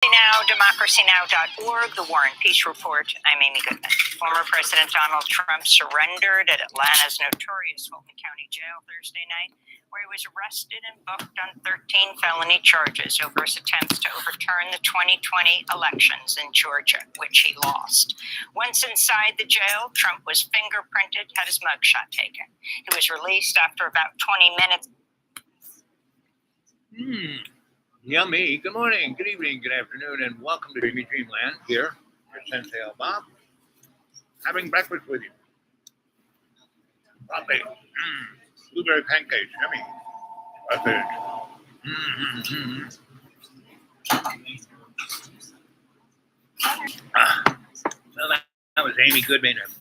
Now, democracynow.org, the War and Peace Report. I'm Amy Goodman. Former President Donald Trump surrendered at Atlanta's notorious Fulton County Jail Thursday night, where he was arrested and booked on 13 felony charges over his attempts to overturn the 2020 elections in Georgia, which he lost. Once inside the jail, Trump was fingerprinted, had his mugshot taken. He was released after about 20 minutes. Yummy. Good morning, good evening, good afternoon, and welcome to Dreamy Dreamland here at Sensei Bob. Having breakfast with you. Coffee. Blueberry pancakes. Yummy. So that was Amy Goodman of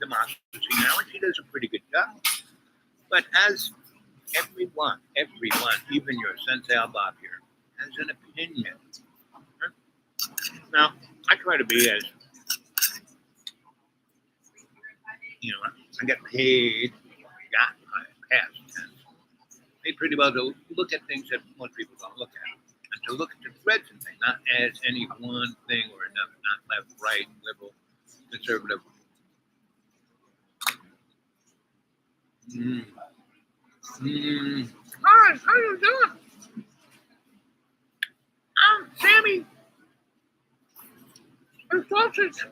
Democracy Now!, and she does a pretty good job. But as everyone, even your Sensei Bob here, has an opinion. Now, I try to be as, I get paid, past tense, paid pretty well to look at things that most people don't look at. And to look at the threads and things, not as any one thing or another, not left, right, liberal, conservative. Hi, how you doing? Sammy. It's sausage.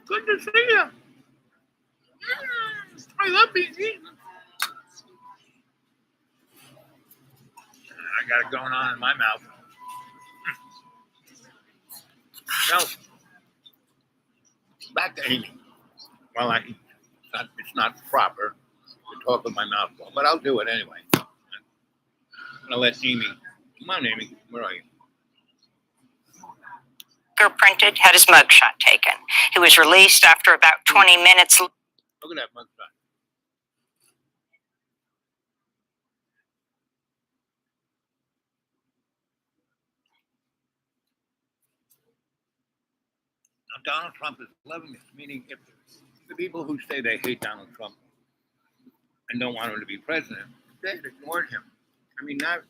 Good to see you. I love being eaten. I got it going on in my mouth. So, back to Amy. Well, I eat. It's not proper to talk with my mouth full, but I'll do it anyway. I'm going to let Amy. Come on, Amy. Where are you? Fingerprinted, had his mugshot taken. He was released after about 20 minutes. Look at that mugshot. Now, Donald Trump is loving this, meaning if the people who say they hate Donald Trump and don't want him to be president, they've ignored him. I mean, not,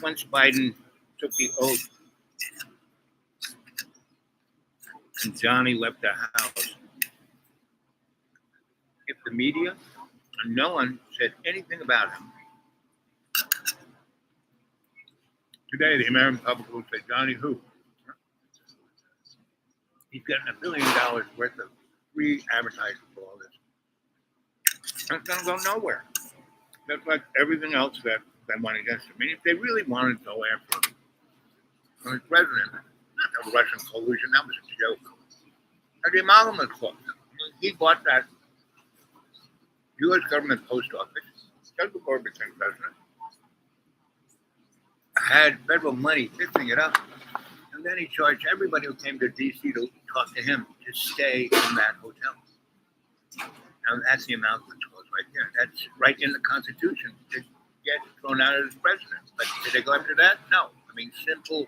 once Biden took the oath and Johnny left the house, if the media and no one said anything about him, today the American public will say, Johnny who? He's getting $1 billion worth of free advertising for all this. That's going to go nowhere. That's like everything else that went against him. I mean, if they really wanted to go after him, when he was president, not the Russian collusion, that was a joke. And the amalgam clause. He bought that U.S. government post office just before he became president, had federal money fixing it up, and then he charged everybody who came to D.C. to talk to him to stay in that hotel. Now, that's the amalgam clause right there. That's right in the Constitution to get thrown out as president. But did they go after that? No. I mean, simple.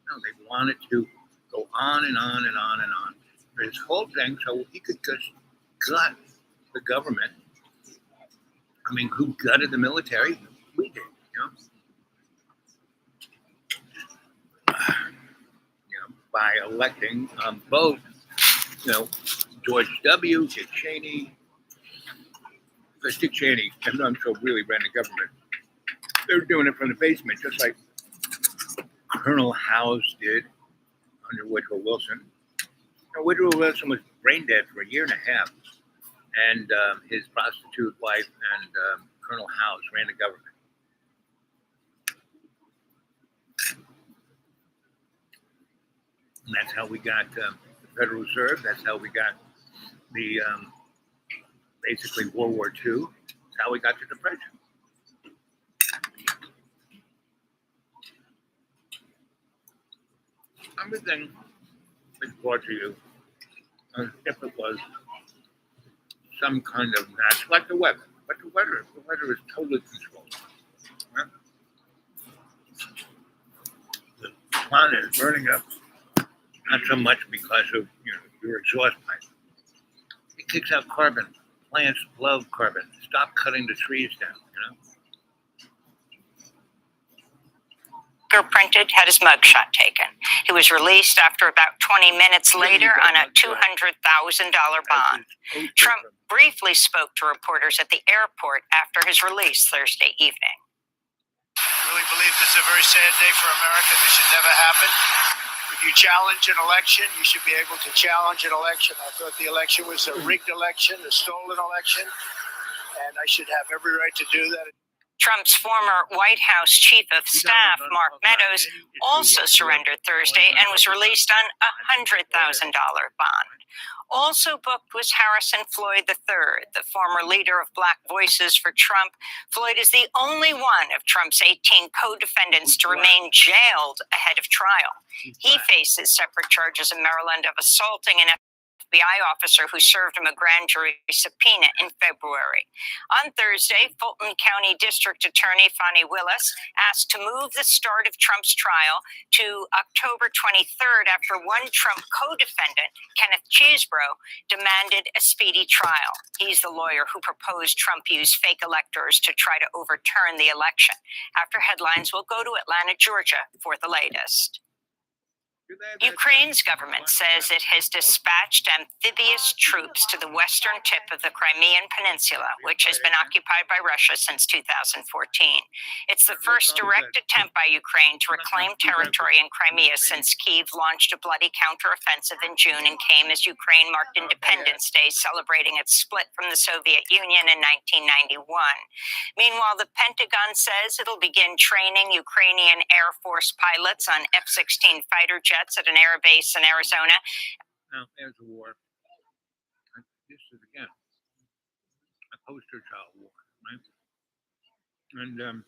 No, they wanted to go on and on and on and on. For his whole thing, so he could just gut the government. I mean, who gutted the military? We did, by electing both, George W., Dick Cheney. Because Dick Cheney, I'm sure, really ran the government. They were doing it from the basement, just like Colonel House did under Woodrow Wilson. Woodrow Wilson was brain dead for 1.5 years, and his prostitute wife and Colonel House ran the government. And that's how we got the Federal Reserve. That's how we got the basically World War II. That's how we got the Depression. Everything is brought to you as if it was some kind of natural, like the weather. But the weather is totally controlled. Right? The planet is burning up, not so much because of your exhaust pipe. It kicks out carbon. Plants love carbon. Stop cutting the trees down. fingerprinted, had his mugshot taken. He was released after about 20 minutes later on a $200,000 bond. Trump briefly spoke to reporters at the airport after his release Thursday evening. I really believe this is a very sad day for America. This should never happen. If you challenge an election, you should be able to challenge an election. I thought the election was a rigged election, a stolen election, and I should have every right to do that. Trump's former White House chief of staff, Mark Meadows, also surrendered Thursday and was released on a $100,000 bond. Also booked was Harrison Floyd III, the former leader of Black Voices for Trump. Floyd is the only one of Trump's 18 co-defendants to remain jailed ahead of trial. He faces separate charges in Maryland of assaulting an FBI officer who served him a grand jury subpoena in February. On Thursday, Fulton County District Attorney Fani Willis asked to move the start of Trump's trial to October 23rd after one Trump co-defendant, Kenneth Chesebro, demanded a speedy trial. He's the lawyer who proposed Trump use fake electors to try to overturn the election. After headlines, we'll go to Atlanta, Georgia for the latest. Ukraine's government says it has dispatched amphibious troops to the western tip of the Crimean Peninsula, which has been occupied by Russia since 2014. It's the first direct attempt by Ukraine to reclaim territory in Crimea since Kyiv launched a bloody counteroffensive in June and came as Ukraine marked Independence Day, celebrating its split from the Soviet Union in 1991. Meanwhile, the Pentagon says it'll begin training Ukrainian Air Force pilots on F-16 fighter jets at an air base in Arizona. Now, there's a war. This is, again, a poster child war, right? And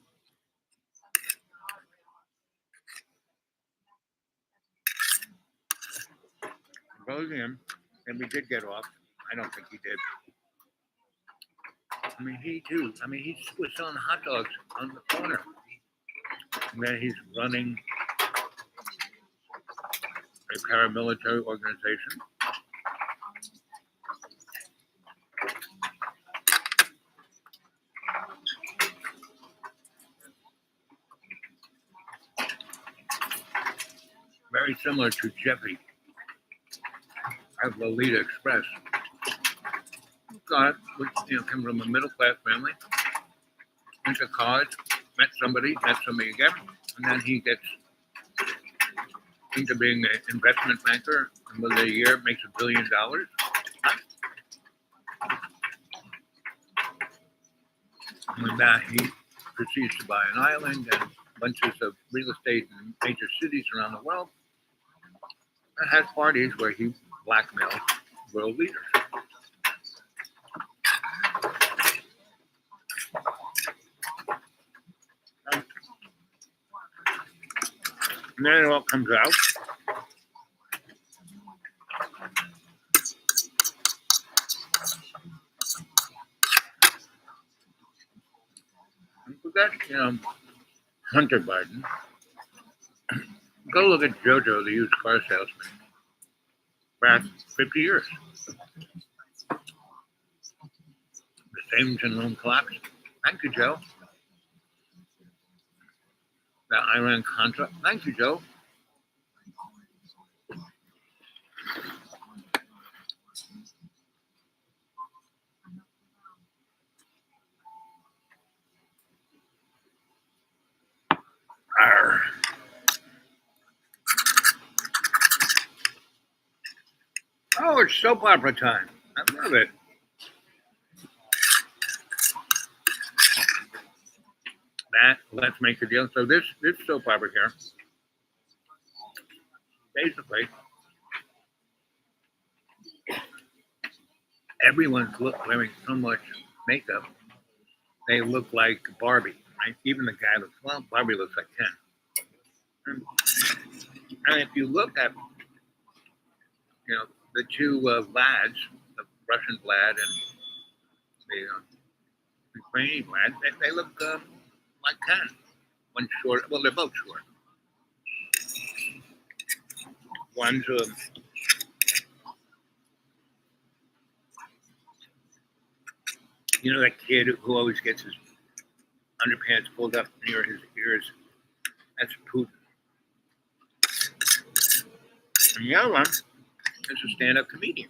goes in, and we did get off. I don't think he did. I mean, he too. I mean, he was selling hot dogs on the corner. And then he's running a paramilitary organization. Very similar to Jeffy of Lolita Express. God, which came from a middle class family, went to college, met somebody again, and then he gets into being an investment banker, and within a year makes $1 billion. And with that, he proceeds to buy an island and bunches of real estate in major cities around the world, and has parties where he blackmails world leaders. And then it all comes out. And with that, Hunter Biden, go look at JoJo, the used car salesman, back 50 years. The savings and loan collapse. Thank you, Joe. The Iran Contra. Thank you, Joe. Arr. Oh, it's soap opera time. I love it. Let's make a deal. So this soap opera here, basically, everyone's wearing so much makeup, they look like Barbie, right? Even the guy looks, well, Barbie looks like Ken. And if you look at, the two lads, the Russian lad and the Ukrainian lad, they look like Ken. One short, well, they're both short. One's that kid who always gets his underpants pulled up near his ears. That's Putin. And the other one is a stand-up comedian.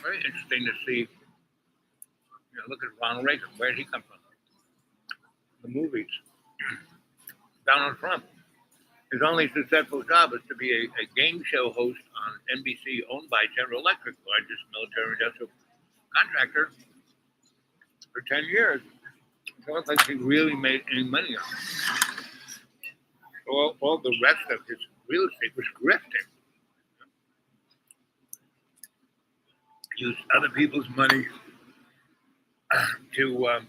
Very interesting to see. Look at Ronald Reagan. Where did he come from? The movies. Donald Trump. His only successful job is to be a game show host on NBC, owned by General Electric, largest military-industrial contractor, for 10 years. It looks like he really made any money on it. All the rest of his real estate was grifting. Used other people's money to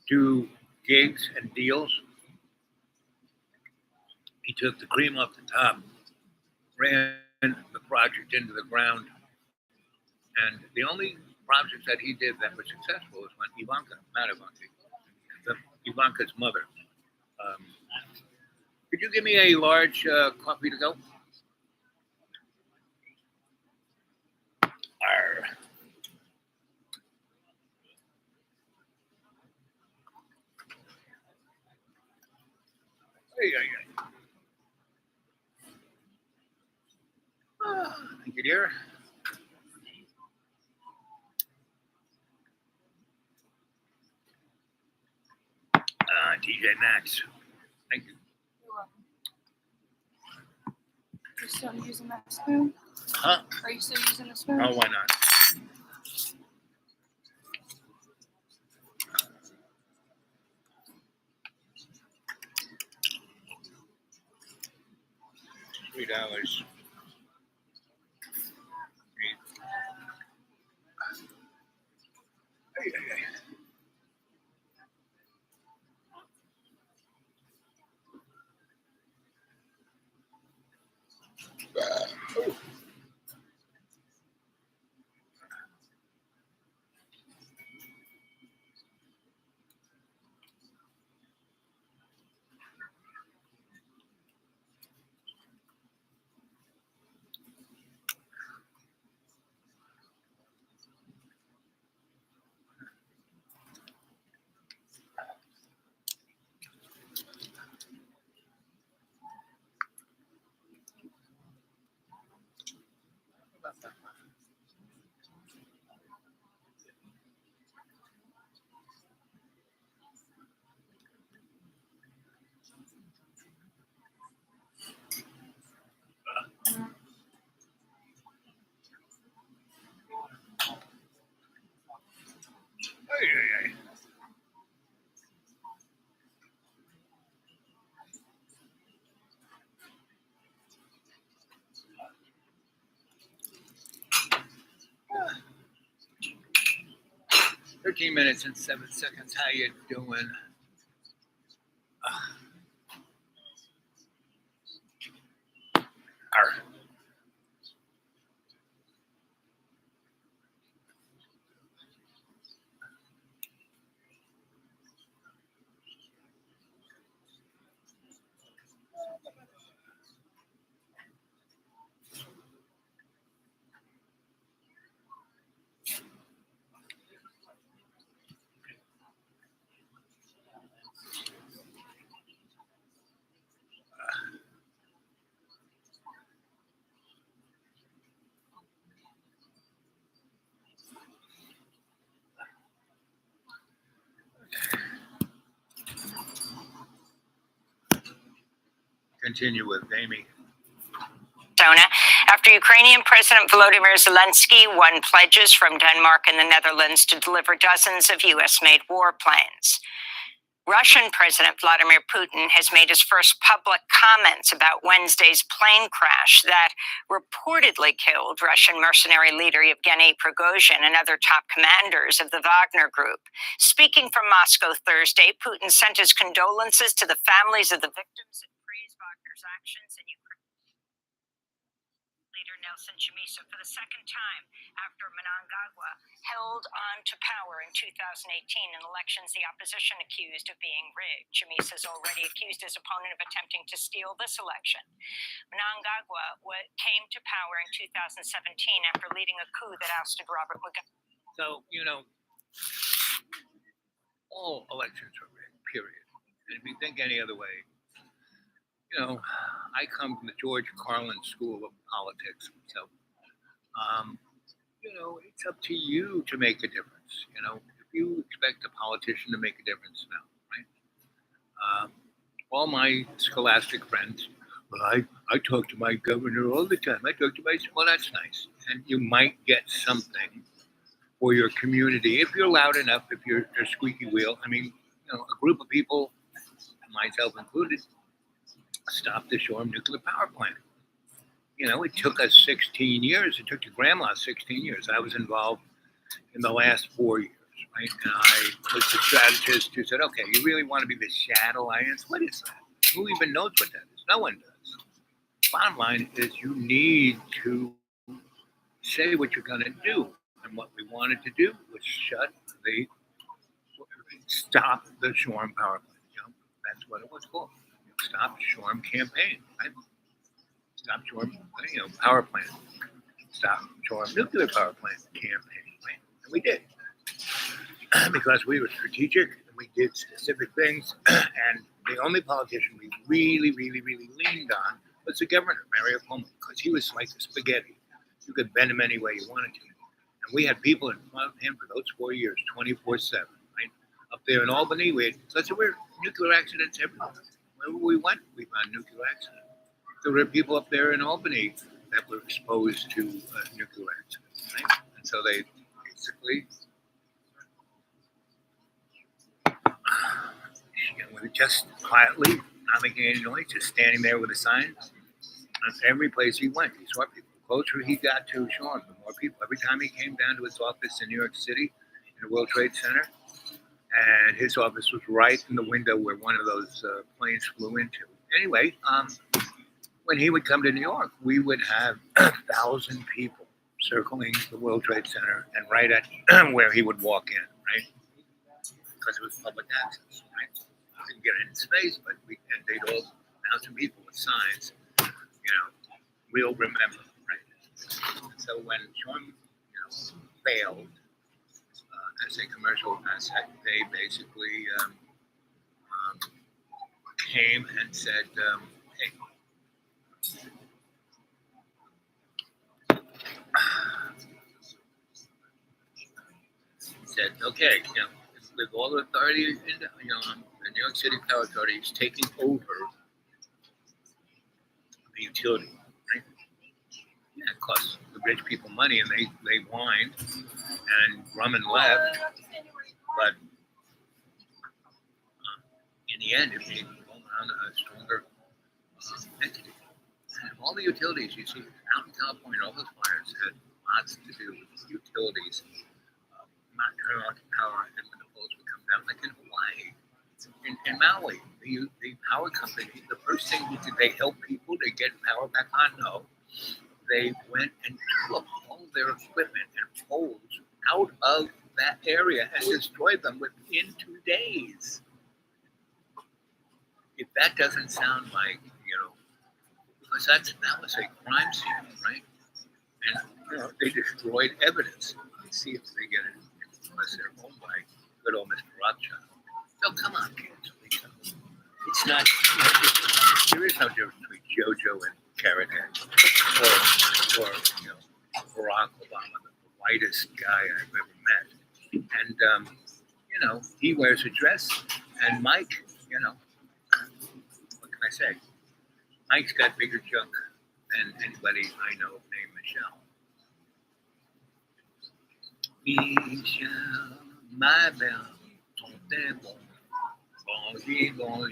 do gigs and deals. He took the cream off the top, ran the project into the ground, and the only projects that he did that were successful was when Ivanka's mother. Could you give me a large coffee to go? Arr. Thank you, dear. TJ Maxx. Thank you. Are you still using that spoon? Huh? Are you still using the spoon? Oh, why not? $3. Hey. 13 minutes and 7 seconds. How you doing? Arr. Continue with Amy. After Ukrainian President Volodymyr Zelensky won pledges from Denmark and the Netherlands to deliver dozens of U.S.-made warplanes. Russian President Vladimir Putin has made his first public comments about Wednesday's plane crash that reportedly killed Russian mercenary leader Yevgeny Prigozhin and other top commanders of the Wagner Group. Speaking from Moscow Thursday, Putin sent his condolences to the families of the victims and praised Wagner's actions in Ukraine. Leader Nelson Chamisa for the second time after Mnangagwa held on to power in 2018 in elections the opposition accused of being rigged. Chamisa has already accused his opponent of attempting to steal this election. Mnangagwa came to power in 2017 after leading a coup that ousted Robert Mugabe. So, all elections are rigged. period. And if you think any other way, I come from the George Carlin School of Politics. So, it's up to you to make a difference. If you expect a politician to make a difference, no, right? All my scholastic friends, well, I talk to my governor all the time. Well, that's nice. And you might get something for your community if you're loud enough, if you're a squeaky wheel. I mean, a group of people, myself included, stopped the Shoreham nuclear power plant. It took us 16 years. It took your grandma 16 years. I was involved in the last 4 years, right? And I was the strategist who said, okay, you really want to be the shadow alliance? What is that? Who even knows what that is? No one does. Bottom line is you need to say what you're going to do. And what we wanted to do was stop the Shoreham power plant. That's what it was called. Stop Shoreham campaign, right? Stop Shoreham, power plant. Stop Shoreham nuclear power plant campaign, right? And we did. Because we were strategic and we did specific things. And the only politician we really, really, really leaned on was the governor, Mario Cuomo, because he was like a spaghetti. You could bend him any way you wanted to. And we had people in front of him for those 4 years, 24/7, right? Up there in Albany, there were nuclear accidents everywhere. Wherever we went, we found nuclear accidents. There were people up there in Albany that were exposed to nuclear accidents, right? And so they basically, were just quietly, not making any noise, just standing there with a sign. And every place he went, he saw people. The closer he got to Shoreham, the more people. Every time he came down to his office in New York City, in the World Trade Center, and his office was right in the window where one of those planes flew into. Anyway, when he would come to New York, we would have 1,000 people circling the World Trade Center and right at where he would walk in, right? Because it was public access, right? We didn't get in space, but they'd all 1,000 people with signs, we'll remember, right? So when Shoreham, failed as a commercial asset, they basically came and said, hey, said, okay, with all the authority in the New York City Power Authority is taking over the utility, right? Yeah, it costs the rich people money, and they whined, and Grumman left, but in the end, it made Oman a stronger entity. And all the utilities you see out in California, all those fires had lots to do with utilities not turning on power, and when the poles would come down, like in Hawaii, in Maui, the power company, the first thing they help people to get power back on? No. They went and took all their equipment and poles out of that area and destroyed them within 2 days. If that doesn't sound like, because that was a crime scene, right? And, they destroyed evidence. Let's see if they get it. Unless they're owned by good old Mr. Rothschild. So come on, kids. It's not, there is no difference between JoJo and Carrot Head. Or Barack Obama, the whitest guy I've ever met. And, he wears a dress. And Mike, what can I say? Mike's got bigger junk than anybody I know named Michelle. Michelle, my belle, ton bon, bon,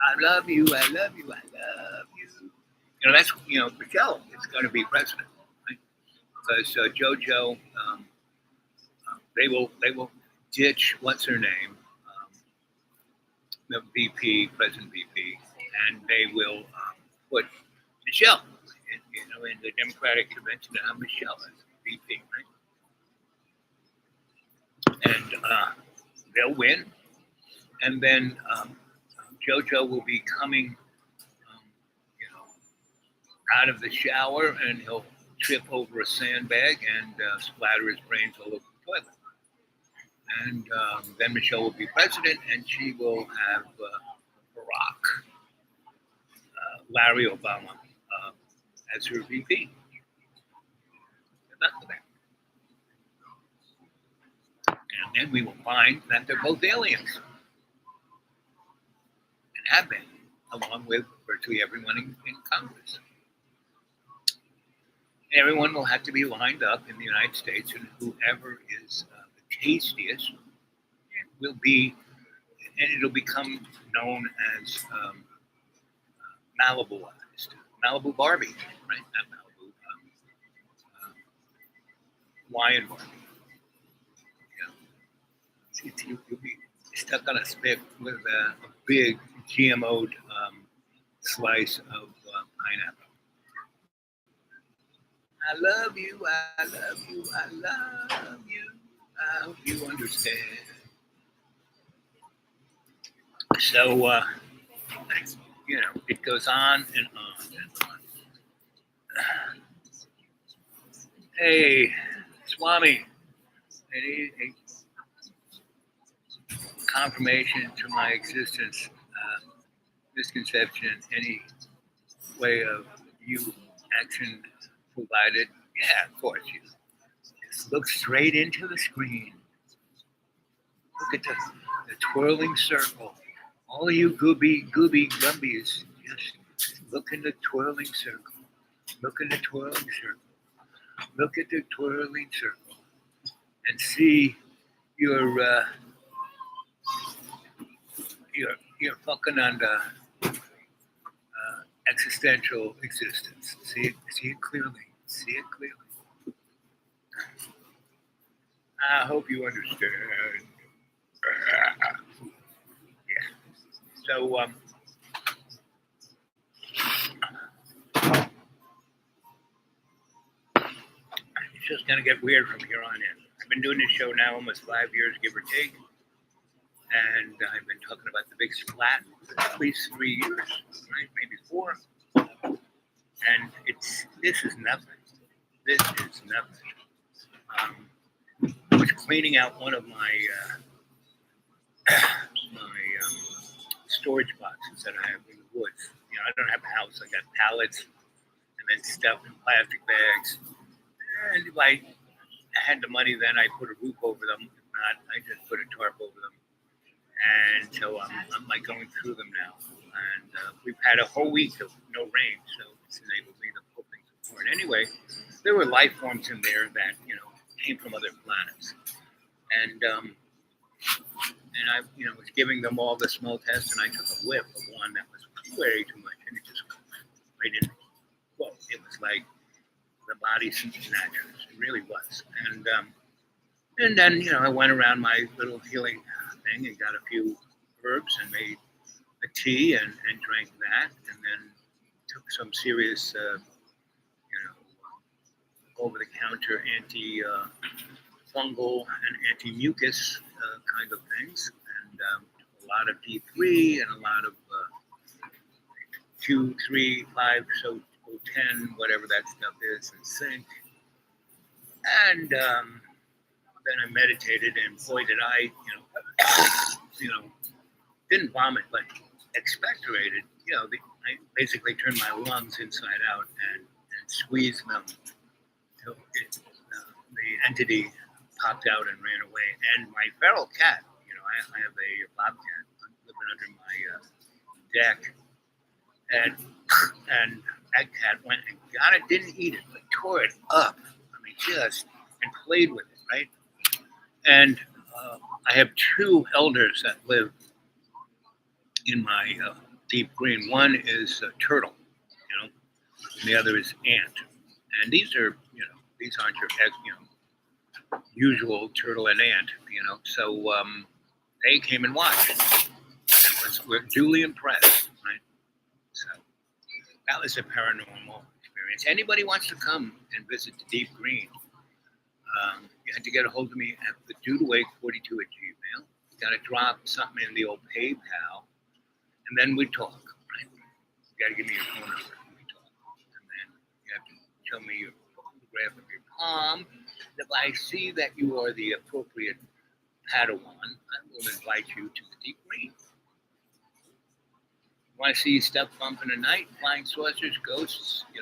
I love you, I love you, I love you. That's, Michelle is going to be president, right? Because JoJo, they will ditch, what's her name, the VP, President VP, and they will put Michelle in the Democratic convention to have Michelle as VP, right? And they'll win, and then JoJo will be coming, out of the shower, and he'll trip over a sandbag and splatter his brains all over the toilet. And then Michelle will be president, and she will have Barack, Larry Obama, as her VP. Enough of that. And then we will find that they're both aliens, and have been, along with virtually everyone in Congress. Everyone will have to be lined up in the United States, and whoever is the tastiest will be, and it'll become known as Malibuized, Malibu Barbie, right? Not Malibu, Hawaiian Barbie. You'll be stuck on a spit with a big GMO'd slice of pineapple. I love you, I love you, I love you. I hope you understand. So, it goes on and on and on. Hey, Swami, I need a confirmation to my existence, misconception, any way of you action provided. Yeah, of course. You just look straight into the screen. Look at the twirling circle. All of you gooby gumbies, just look in the twirling circle. Look in the twirling circle. Look at the twirling circle and see your fucking under existential existence. See it clearly. See it clearly. I hope you understand. Yeah. So it's just gonna get weird from here on in. I've been doing this show now almost 5 years, give or take, and I've been talking about the big splat for at least 3 years, right? Maybe 4. And this is nothing. This is nothing. I was cleaning out one of my storage boxes that I have in the woods. I don't have a house. I got pallets and then stuff in plastic bags. And if I had the money, then I put a roof over them. If not, I just put a tarp over them. And so I'm like going through them now. And we've had a whole week of no rain, so it's enabled me to pull things apart. Anyway, there were life forms in there that came from other planets, and I was giving them all the smell tests, and I took a whiff of one that was way too much, and it just right in. Well, it was like the body snatchers. It really was, and then I went around my little healing thing and got a few herbs and made a tea and drank that, and then took some serious over-the-counter anti-fungal and anti-mucus kind of things, and a lot of D3 and a lot of 2, 3, 5, so 10, whatever that stuff is, and zinc. And then I meditated, and boy, did I, didn't vomit, but expectorated. I basically turned my lungs inside out and squeezed them till the entity popped out and ran away. And my feral cat, I have a bobcat living under my deck, and that cat went and got it, didn't eat it, but tore it up. I mean, and played with it, right? And I have 2 elders that live in my deep green. One is a turtle, and the other is ant. And these are, these aren't your, usual turtle and ant, So they came and watched. We're duly impressed, right? So that was a paranormal experience. Anybody wants to come and visit the deep green, you had to get a hold of me at the dudewake42 at Gmail. You got to drop something in the old PayPal, and then we talk, right? You got to give me your phone number, and we talk. And then you have to show me your photograph of your palm. If I see that you are the appropriate Padawan, I will invite you to the deep green. Want to see stuff bump in the night, flying saucers, ghosts? I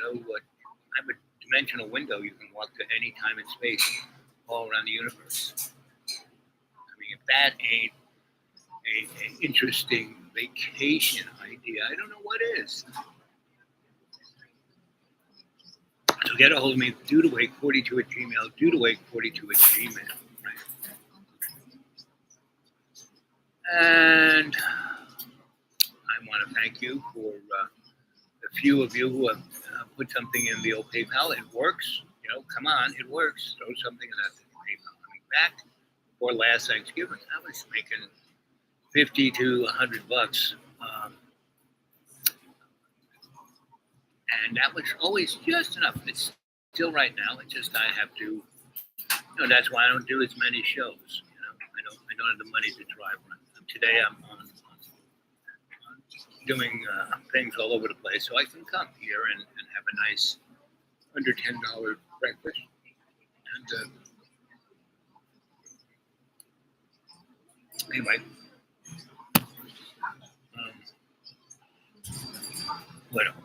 have a dimensional window you can walk to any time and space all around the universe. I mean, if that ain't an interesting vacation idea, I don't know what is. So get a hold of me, dudewake42@gmail, dudewake42@gmail. Right? And I want to thank you for the few of you who have put something in the old PayPal. It works. Come on, it works. Throw something in that PayPal. I mean, back before last Thanksgiving, I was making $50 to $100, and that was always just enough. It's still right now. It's just I have to. That's why I don't do as many shows. I don't have the money to drive around. Today I'm on doing things all over the place, so I can come here and have a nice under $10 breakfast. And anyway, what else?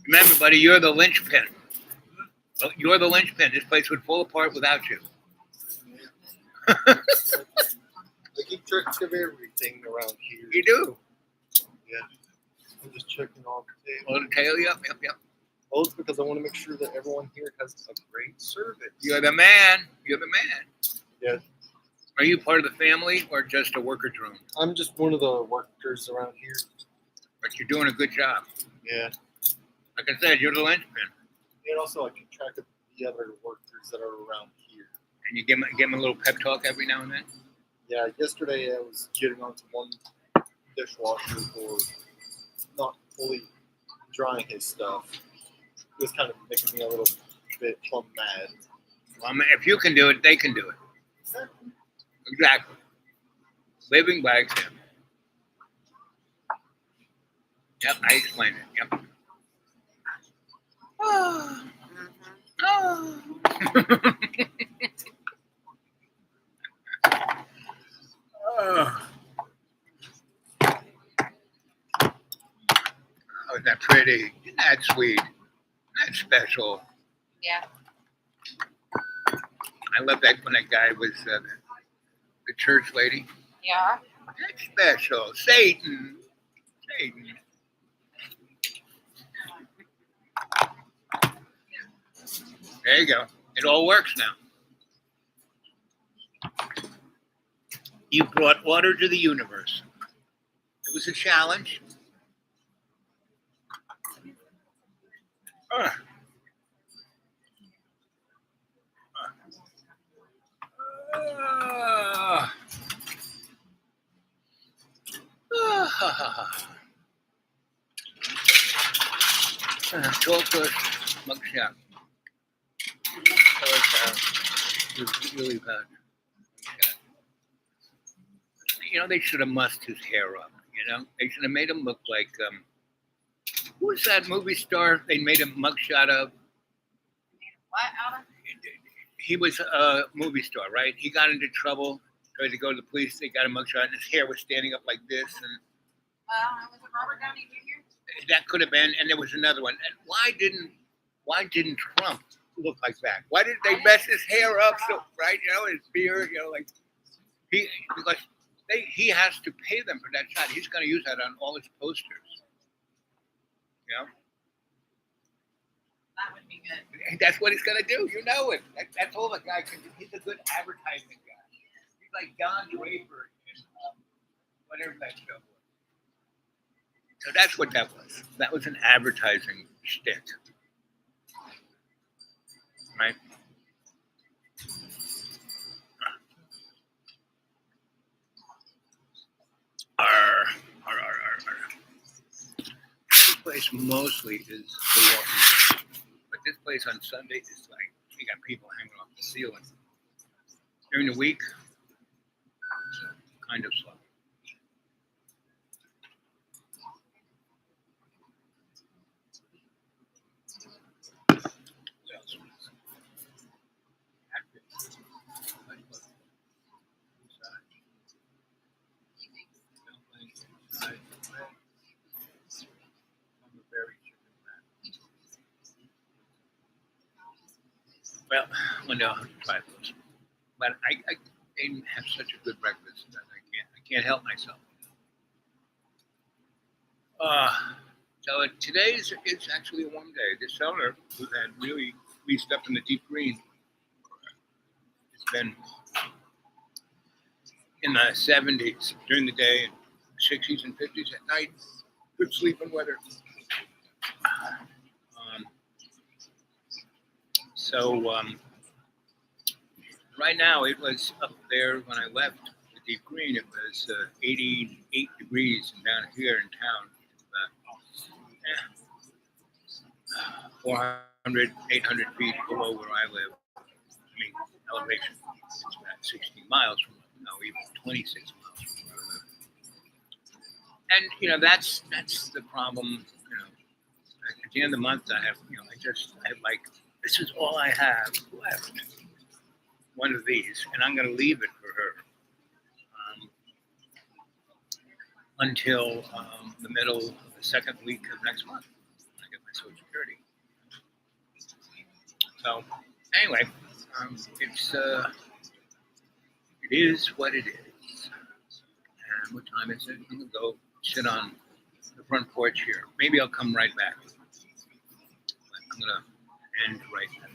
Remember, buddy, you're the linchpin. Oh, you're the linchpin. This place would fall apart without you. I keep track of everything around here. You do. Yeah. I'm just checking all the tail. Well, the tail, yep. Oh, it's because I want to make sure that everyone here has a great service. You're the man. You're the man. Yeah. Are you part of the family or just a worker drone? I'm just one of the workers around here. But you're doing a good job. Yeah. Like I said, you're the linchpin. And also I keep track of the other workers that are around here. And you give them a little pep talk every now and then? Yeah, yesterday I was getting onto one dishwasher for not fully drying his stuff. It was kind of making me a little bit plumb mad. Well, I mean, if you can do it, they can do it. Exactly. Living by example. Yep, I explained it. Yep. Oh. Oh, isn't that pretty? Isn't that sweet? Isn't that special? Yeah. I love that when that guy was the church lady. Yeah. That's special. Satan. There you go. It all works now. You brought order to the universe. It was a challenge. Chocolate mugshot. It was really bad. They should have mussed his hair up. They should have made him look like who was that movie star they made a mugshot of? What, Alvin? He was a movie star, right? He got into trouble, tried to go to the police. They got a mugshot, and his hair was standing up like this. And Was it Robert Downey Jr.? that could have been. And there was another one. And why didn't Trump look like that? Why did they mess his hair up so right? His beard. Because he has to pay them for that shot. He's going to use that on all his posters. That would be good. That's what he's going to do. You know it. That's all the guy can do. He's a good advertising guy. He's like Don Draper in whatever that show was. So that's what that was. That was an advertising shtick. Right? This place mostly is the Walking Dead. But this place on Sunday is like, we got people hanging off the ceiling. During the week, kind of slow. Well, one day I'll have to try those. But I didn't have such a good breakfast that I can't help myself. So today's is actually a warm day. The cellar was had really leased up in the deep green. It's been in the 70s during the day and 60s and 50s at night. Good sleeping weather. Right now it was up there when I left the deep green. It was 88 degrees, and down here in town, 400, 800 feet below where I live. I mean, elevation. It's about 16 miles from, even 26 miles from where I live. And that's the problem. At the end of the month, I have this is all I have left. One of these, and I'm going to leave it for her until the middle of the second week of next month when I get my Social Security. So anyway, it is what it is. And what time is it? I'm going to go sit on the front porch here. Maybe I'll come right back. But I'm going to end right now.